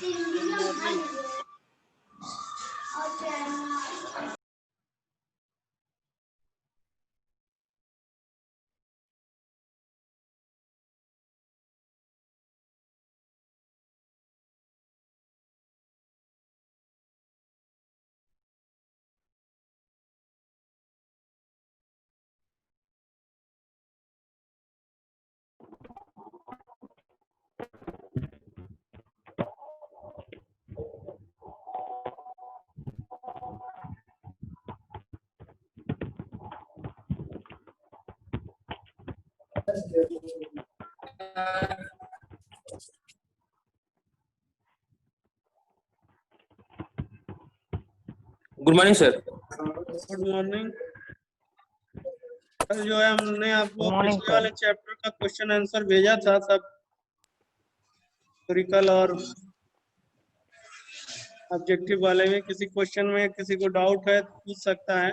Good morning. Good morning sir. Good morning. कल जो है हमने आपको पिछले वाले चैप्टर का क्वेश्चन आंसर भेजा था सब हिस्टोरिकल और ऑब्जेक्टिव वाले में। किसी क्वेश्चन में किसी को डाउट है तो पूछ सकता है।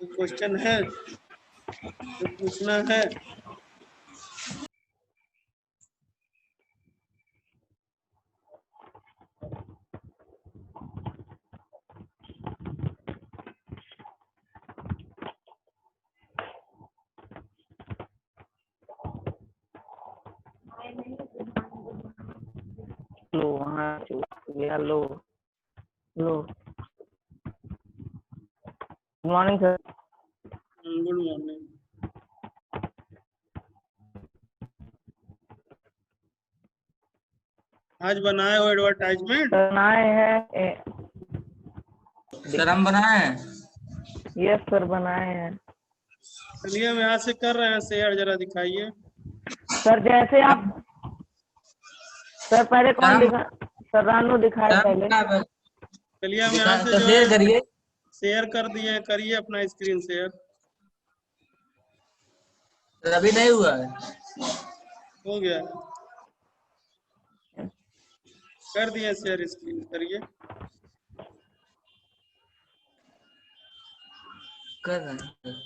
क्वेश्चन है जो पूछना है। लो वहाँ गया। लो लो। Good morning sir. Good morning. आज बनाए हो एडवर्टाइजमेंट? बनाए हैं सर, हम बनाए हैं। यस सर, बनाए हैं। चलिए हम यहाँ से कर रहे हैं शेयर, जरा दिखाइए। सर जैसे आप सर पहले कौन दिखा? सर रानू दिखाए पहले। चलिए हम यहाँ से जो शेयर करिए। शेयर कर दिए, करिए अपना स्क्रीन शेयर। अभी नहीं हुआ है। हो गया, कर दिए शेयर, स्क्रीन करिए। कर रहे हैं।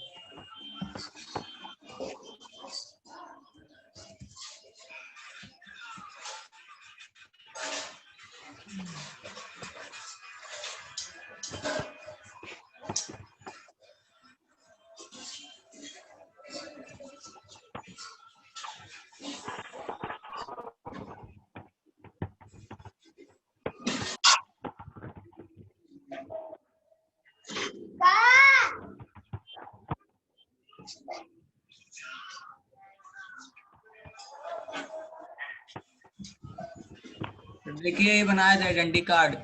देखिए ये बनाया था आइडेंटिटी कार्ड।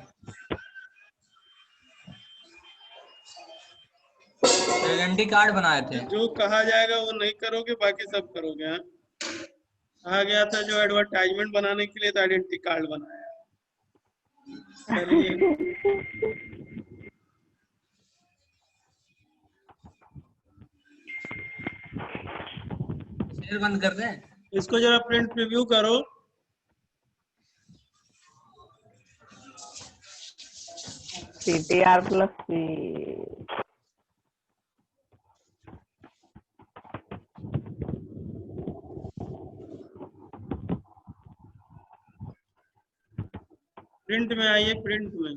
आइडेंटिटी कार्ड बनाए थे। जो कहा जाएगा वो नहीं करोगे, बाकी सब करोगे। हाँ, कहा गया था जो एडवर्टाइजमेंट बनाने के लिए तो आइडेंटिटी कार्ड बनाया। चलिए शेयर बंद कर दें। इसको जरा प्रिंट प्रीव्यू करो। CTR+C। प्रिंट में आइए, प्रिंट में।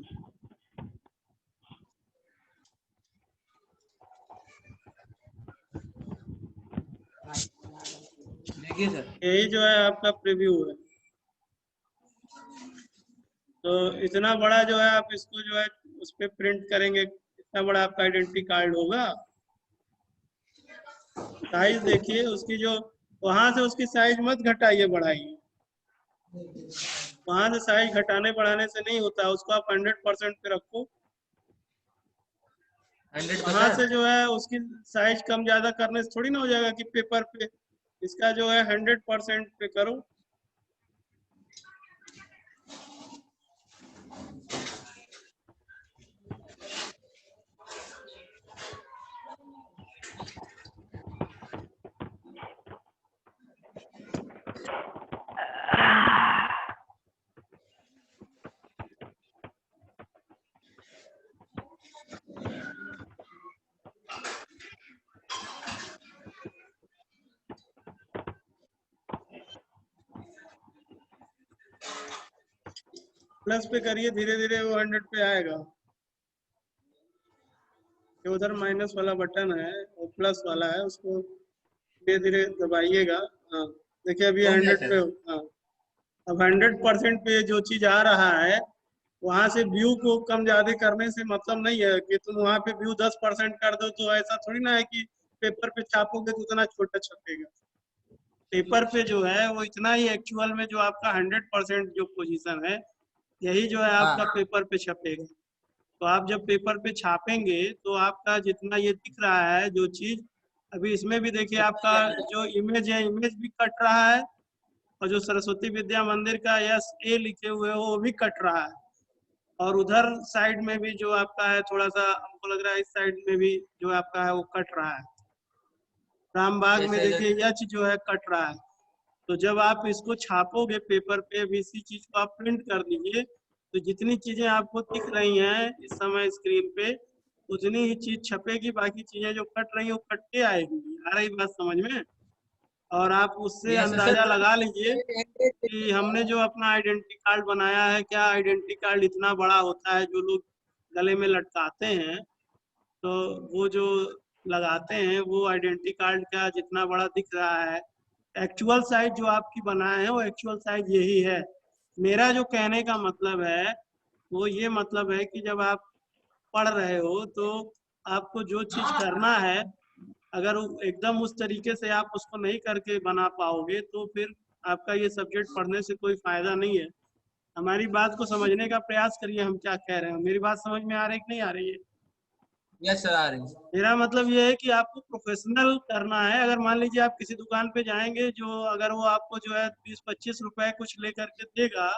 देखिए सर, यही जो है आपका प्रीव्यू है। तो इतना बड़ा जो है आप इसको जो है उस पर प्रिंट करेंगे, इतना बड़ा आपका आइडेंटिटी कार्ड होगा। साइज देखिए उसकी, जो वहां से उसकी साइज मत घटाइए बढ़ाइए। वहां से साइज घटाने बढ़ाने से नहीं होता, उसको आप 100% पे रखो। 100%। वहां से जो है उसकी साइज कम ज्यादा करने से थोड़ी ना हो जाएगा कि पेपर पे। इसका जो है 100% पे करो। प्लस पे करिए, धीरे धीरे वो 100 पे आएगा। ये उधर माइनस वाला बटन है, वो प्लस वाला है, उसको धीरे धीरे दबाइएगा। हाँ देखिए अभी हो गया 100 पे। सर। हाँ अब 100% पे जो चीज आ रहा है, वहां से व्यू को कम ज्यादा करने से मतलब नहीं है कि तुम वहां पे व्यू 10% कर दो, तो ऐसा थोड़ी ना है कि पेपर पे छापोगे तो उतना छोटा छपेगा। पेपर पे जो है वो इतना ही एक्चुअल में जो आपका 100% जो पोजीशन है, यही जो है आपका हाँ पेपर पे छपेगा। तो आप जब पेपर पे छापेंगे तो आपका जितना ये दिख रहा है जो चीज, अभी इसमें भी देखिए उतना आपका ही आएगा। जो इमेज है, इमेज भी कट रहा है, और जो सरस्वती विद्या मंदिर का यस ए लिखे हुए हो वो भी कट रहा है। और उधर साइड में भी जो आपका है, थोड़ा सा हमको लग रहा है इस साइड में भी जो आपका है वो कट रहा है। रामबाग में जैसे देखिए यच जो है कट रहा है। तो जब आप इसको छापोगे पेपर पे, अब इसी चीज को आप प्रिंट कर लीजिए, तो जितनी चीजें आपको दिख रही हैं इस समय स्क्रीन पे, उतनी ही चीज छपेगी, बाकी चीजें जो कट रही हैं वो कट के आएगी। आ रही बात समझ में? और आप उससे यस अंदाजा सर। लगा लीजिए कि हमने जो अपना आइडेंटिटी कार्ड बनाया है, क्या आइडेंटिटी कार्ड इतना बड़ा होता है? जो लोग गले में लटकाते हैं, तो वो जो लगाते हैं वो आइडेंटिटी कार्ड का जितना बड़ा दिख रहा है, एक्चुअल साइज जो आपकी बनाए हैं वो एक्चुअल साइज यही है। मेरा जो कहने का मतलब है वो ये मतलब है कि जब आप पढ़ रहे हो तो आपको जो चीज करना है, अगर एकदम उस तरीके से आप उसको नहीं करके बना पाओगे तो फिर आपका ये सब्जेक्ट पढ़ने से कोई फायदा नहीं है। हमारी बात को समझने का प्रयास करिए, हम क्या कह रहे हैं। मेरी बात समझ में आ रही है कि नहीं आ रही है? यस सर, आ रही है। मेरा मतलब ये है कि आपको प्रोफेशनल करना है। अगर मान लीजिए आप किसी दुकान पे जाएंगे, जो अगर वो आपको जो है 20-25 रुपए कुछ लेकर के देगा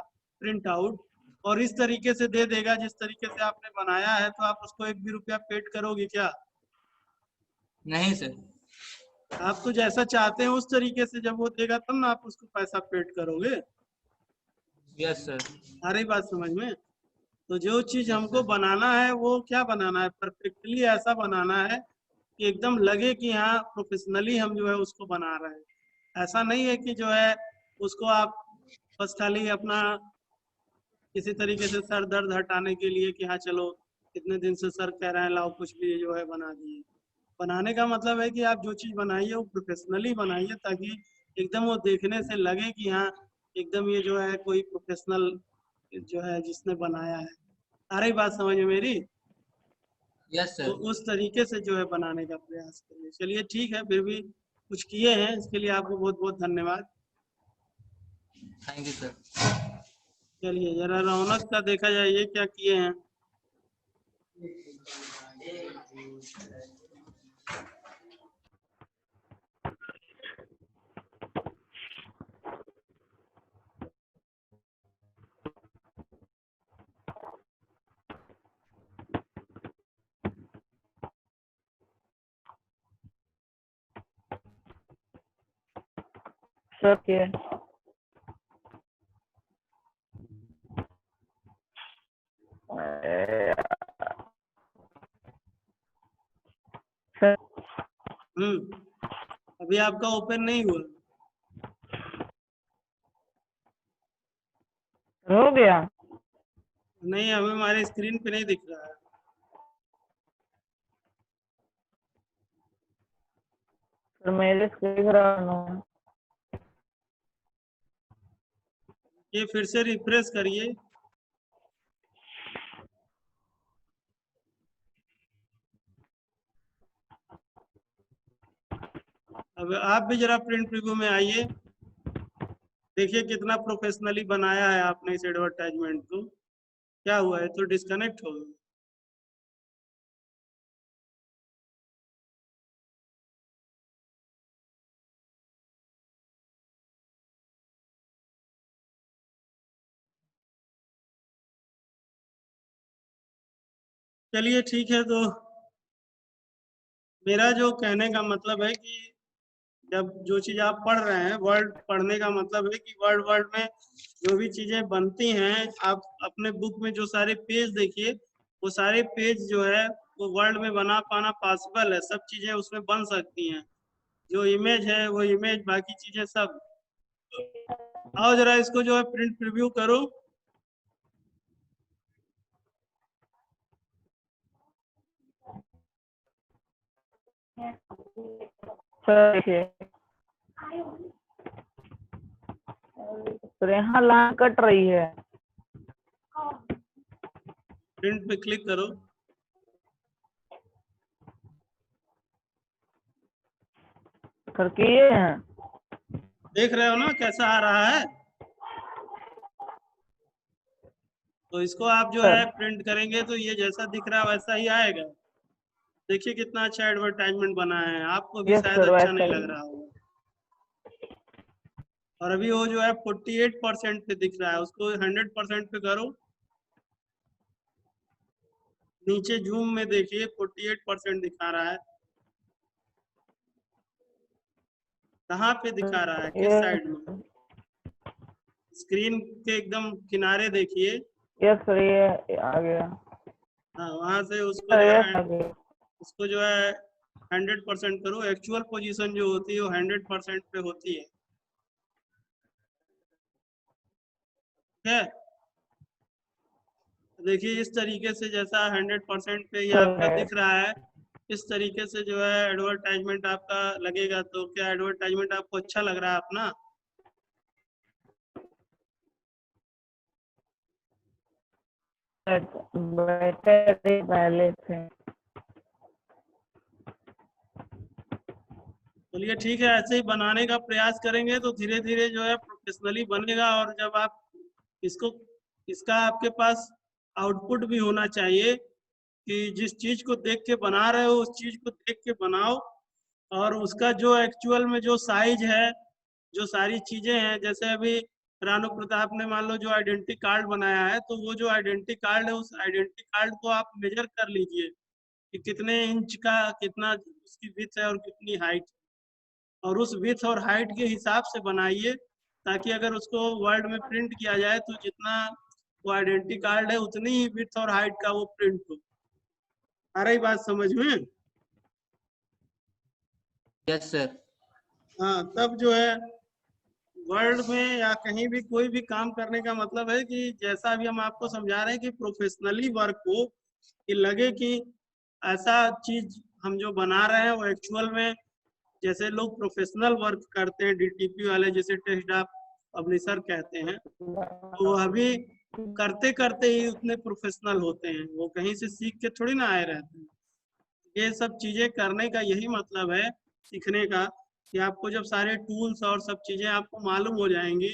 प्रिंट आउट, और इस तरीके से दे देगा जिस तरीके से आपने बनाया है, तो आप उसको 1 भी रुपया पेड करोगे क्या? नहीं सर। आप तो जैसा चाहते हैं उस तरीके से जब वो देगा तब ना आप उसको पैसा पेड करोगे। Yes sir. आ रही बात समझ में? तो जो चीज यस हमको सर। बनाना है वो क्या बनाना है, परफेक्टली ऐसा बनाना है कि एकदम लगे कि हाँ प्रोफेशनली हम जो है उसको बना रहे हैं। ऐसा नहीं है कि जो है उसको आप बस खाली अपना किसी तरीके से सर दर्द हटाने के लिए कि हाँ चलो इतने दिन से सर कह रहे हैं लाओ कुछ भी जो है बना दिए। बनाने का मतलब है कि आप जो चीज बनाइए वो प्रोफेशनली बनाइए, ताकि एकदम वो देखने से लगे कि हाँ एकदम ये जो है कोई प्रोफेशनल जो है जिसने बनाया है। आ रही बात समझ में मेरी? यस तो सर। उस तरीके से जो है बनाने का प्रयास करिए। चलिए ठीक है, फिर भी कुछ किए हैं इसके लिए आपको बहुत बहुत धन्यवाद। Thank you sir. चलिए जरा रौनक का देखा जाए ये क्या किए हैं। सर किए। सर अभी आपका ओपन नहीं हुआ? हो गया। नहीं, अभी हमारे स्क्रीन पे नहीं दिख रहा है। सर मेरे से दिख रहा है। ये फिर से रिफ्रेश करिए। अब आप भी जरा प्रिंट प्रीव्यू में आइए, देखिए कितना प्रोफेशनली बनाया है आपने इस एडवर्टाइजमेंट को। क्या हुआ है, तो डिस्कनेक्ट हो गया। चलिए ठीक है, तो मेरा जो कहने का मतलब है कि जब जो चीज आप पढ़ रहे हैं, वर्ड पढ़ने का मतलब है कि वर्ड वर्ड में जो भी चीजें बनती हैं, आप अपने बुक में जो सारे पेज देखिए, वो सारे पेज जो है वो वर्ड में बना पाना पॉसिबल है। सब चीजें उसमें बन सकती हैं। जो इमेज है वो इमेज, बाकी चीजें सब। आओ जरा इसको जो है प्रिंट प्रीव्यू करो। सर देखिए, तो यहाँ लाइन कट रही है। प्रिंट पे क्लिक करो। सर किए हैं। देख रहे हो ना कैसा आ रहा है। तो इसको आप जो है प्रिंट करेंगे तो ये जैसा दिख रहा है वैसा ही आएगा। देखिए कितना अच्छा एडवर्टाइजमेंट बना है, आपको भी यस शायद सर, अच्छा वैसा नहीं ही। लग रहा होगा। और अभी वो जो है 48% पे दिख रहा है, उसको 100% पे करो। नीचे जूम में देखिए 48% दिखा रहा है। कहाँ पे दिखा रहा है, किस साइड में? स्क्रीन के एकदम किनारे देखिए। यस सर, ये आ गया। हाँ, वहां से उसको सर जो यस है आ गया। 100% करो। एक्चुअल पोजीशन जो होती है वो 100% पे होती है। ठीक है, देखिए इस तरीके से जैसा 100% पे ये आपका सर दिख रहा है, इस तरीके से जो है एडवर्टाइजमेंट आपका लगेगा। तो क्या एडवर्टाइजमेंट आपको अच्छा लग रहा है अपना? बैठे पहले थे। चलिए ठीक है, ऐसे ही बनाने का प्रयास करेंगे तो धीरे धीरे जो है प्रोफेशनली बनेगा। और जब आप इसको, इसका आपके पास आउटपुट भी होना चाहिए कि जिस चीज को देख के बना रहे हो उस चीज को देख के बनाओ। और उसका जो एक्चुअल में जो साइज है, जो सारी चीजें हैं, जैसे अभी रानू प्रताप ने मान लो जो आइडेंटिटी कार्ड बनाया है, तो वो जो आइडेंटिटी कार्ड है उस आइडेंटिटी कार्ड को आप मेजर कर लीजिए कि कितने इंच का, कितना उसकी विड्थ है और कितनी हाइट, और उस विड्थ और हाइट के हिसाब से बनाइए, ताकि अगर उसको वर्ल्ड में प्रिंट किया जाए तो जितना वो आइडेंटिटी कार्ड है उतनी ही विड्थ और हाइट का वो प्रिंट हो। आ रही बात समझ में? Yes sir. हाँ, तब जो है वर्ल्ड में या कहीं भी कोई भी काम करने का मतलब है कि जैसा अभी हम आपको समझा रहे हैं कि प्रोफेशनली वर्क हो, कि लगे कि ऐसा चीज हम जो बना रहे हैं वो एक्चुअल में जैसे लोग प्रोफेशनल वर्क करते हैं, डीटीपी वाले जैसे टेस्ट ऑफ पब्लिशर कहते हैं, तो वो अभी करते करते ही उतने प्रोफेशनल होते हैं, वो कहीं से सीख के थोड़ी ना आए रहते हैं। ये सब चीजें करने का यही मतलब है, सीखने का, कि आपको जब सारे टूल्स और सब चीजें आपको मालूम हो जाएंगी,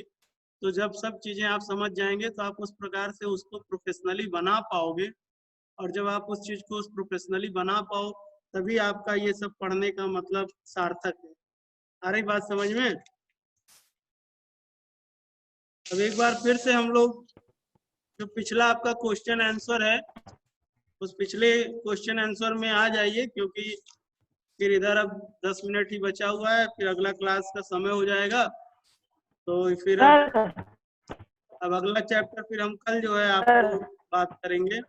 तो जब सब चीजें आप समझ जाएंगे तो आप उस प्रकार से उसको प्रोफेशनली बना पाओगे। और जब आप उस चीज को उस प्रोफेशनली बना पाओ तभी आपका ये सब पढ़ने का मतलब सार्थक है। आ रही बात समझ में? अब एक बार फिर से हम लोग जो पिछला आपका क्वेश्चन आंसर है उस पिछले क्वेश्चन आंसर में आ जाइए, क्योंकि फिर इधर अब 10 मिनट ही बचा हुआ है, फिर अगला क्लास का समय हो जाएगा। तो फिर अब अगला चैप्टर फिर हम कल जो है आपको बात करेंगे।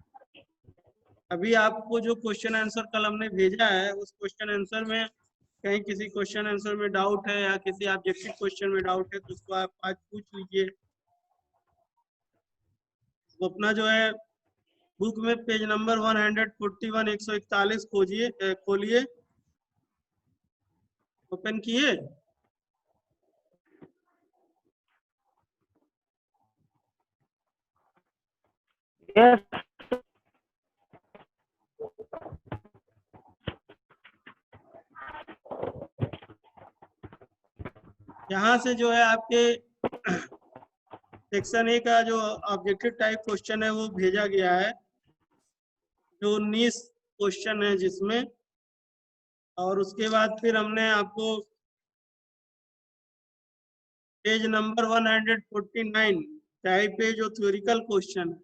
अभी आपको जो क्वेश्चन आंसर कल हमने भेजा है उस क्वेश्चन आंसर में कहीं किसी क्वेश्चन आंसर में डाउट है या किसी ऑब्जेक्टिव क्वेश्चन में डाउट है तो उसको आप आज पूछ लीजिए। तो अपना जो है बुक में पेज नंबर 141 141 खोजिए, खोलिए, ओपन किए। यस यहाँ से जो है आपके सेक्शन ए का जो ऑब्जेक्टिव टाइप क्वेश्चन है वो भेजा गया है, जो 19 क्वेश्चन है जिसमें। और उसके बाद फिर हमने आपको पेज नंबर 149 टाइप पे जो थ्योरिकल क्वेश्चन है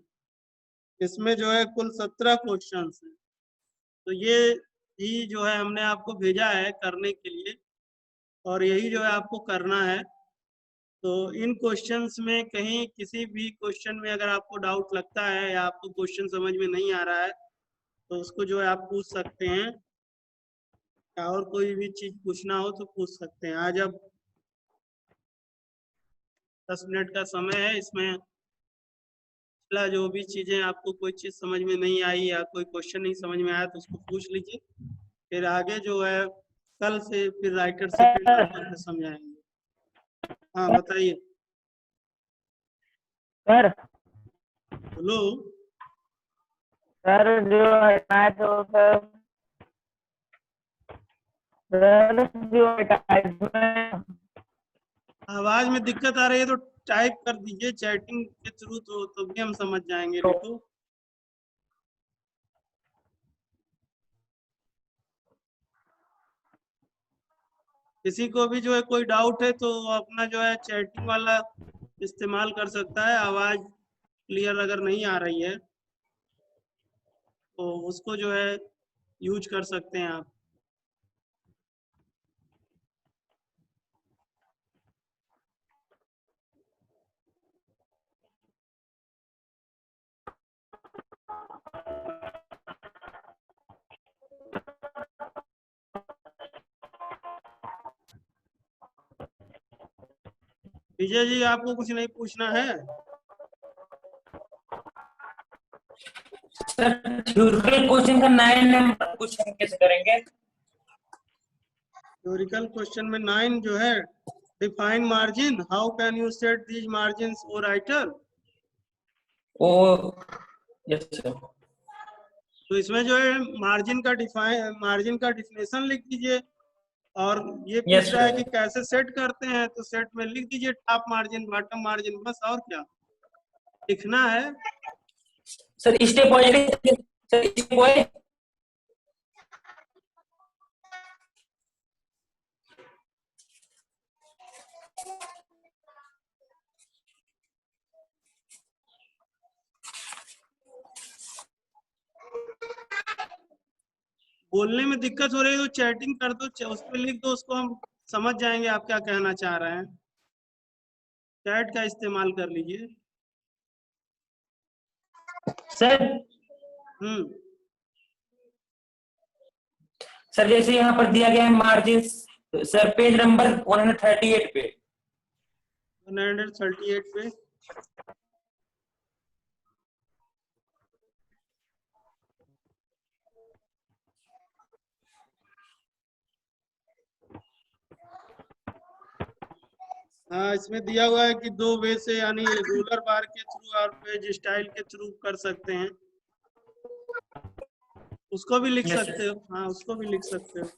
इसमें जो है कुल 17 क्वेश्चन है। तो ये ही जो है हमने आपको भेजा है करने के लिए, और यही जो है आपको करना है। तो इन क्वेश्चंस में कहीं किसी भी क्वेश्चन में अगर आपको डाउट लगता है या आपको क्वेश्चन समझ में नहीं आ रहा है तो उसको जो है आप पूछ सकते हैं, या और कोई भी चीज पूछना हो तो पूछ सकते हैं। आज अब 10 मिनट का समय है, इसमें पिछला जो भी चीजें आपको कोई चीज समझ में नहीं आई या कोई क्वेश्चन नहीं समझ में आया तो उसको पूछ लीजिए। फिर आगे जो है कल से फिर राइटर सेकंड करके समझाएंगे। हाँ बताइए। सर बोलो। सर जो हटाए तो सर जो हटाए आवाज में दिक्कत आ रही है तो टाइप कर दीजिए चैटिंग के थ्रू, तो भी हम समझ जाएंगे। लिखो। किसी को भी जो है कोई डाउट है तो अपना जो है चैटिंग वाला इस्तेमाल कर सकता है। आवाज क्लियर अगर नहीं आ रही है तो उसको जो है यूज कर सकते हैं आप। विजय जी आपको कुछ नहीं पूछना है? सर थ्योरिकल क्वेश्चन का 9 नंबर क्वेश्चन कैसे करेंगे? थ्योरिकल क्वेश्चन में 9 जो है, define margin, how can you set these margins oh writer. Oh yes sir. तो इसमें जो है मार्जिन का डिफिनेशन लिख दीजिए, और ये Yes, पूछ रहा है sir. कि कैसे सेट करते हैं, तो सेट में लिख दीजिए टॉप मार्जिन बॉटम मार्जिन, बस। और क्या लिखना है? Sir step wise sir step wise बोलने में दिक्कत हो रही है तो चैटिंग कर दो, उस पर लिख दो, उसको हम समझ जाएंगे आप क्या कहना चाह रहे हैं। चैट का इस्तेमाल कर लीजिए। सर। सर जैसे यहाँ पर दिया गया है मार्जिन, सर पेज नंबर 138 पे। 138 पे हाँ, इसमें दिया हुआ है कि 2 वे से, यानी रूलर बार के थ्रू और पेज स्टाइल के थ्रू कर सकते हैं। उसको भी लिख Yes, सकते हो। हाँ, उसको भी लिख सकते हो।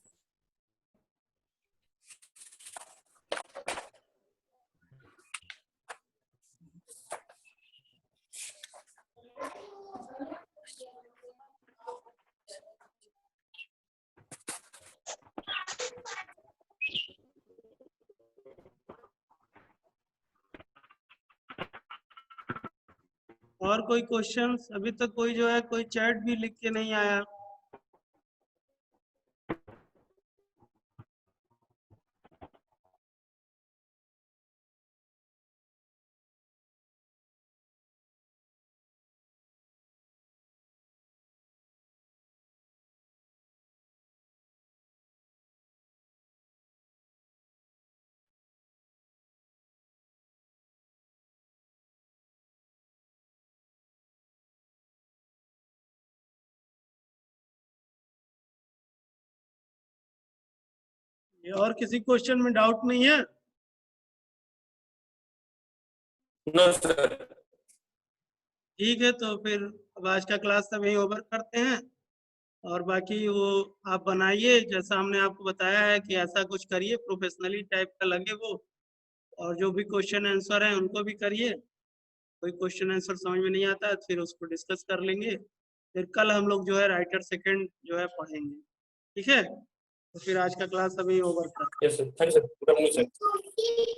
और कोई क्वेश्चंस? अभी तक कोई जो है कोई चैट भी लिख के नहीं आया। ये और किसी क्वेश्चन में डाउट नहीं है? No sir. ठीक है, तो फिर अब आज का क्लास सब यहीं ओवर करते हैं। और बाकी वो आप बनाइए जैसा हमने आपको बताया है कि ऐसा कुछ करिए, प्रोफेशनली टाइप का लगे वो। और जो भी क्वेश्चन आंसर है उनको भी करिए। कोई क्वेश्चन आंसर समझ में नहीं आता है फिर उसको डिस्कस कर लेंगे। फिर कल हम लोग जो है राइटर सेकंड जो है पढ़ेंगे। ठीक है, तो फिर आज का क्लास अभी ओवर करते हैं। Yes sir. Thank you sir. Good afternoon sir.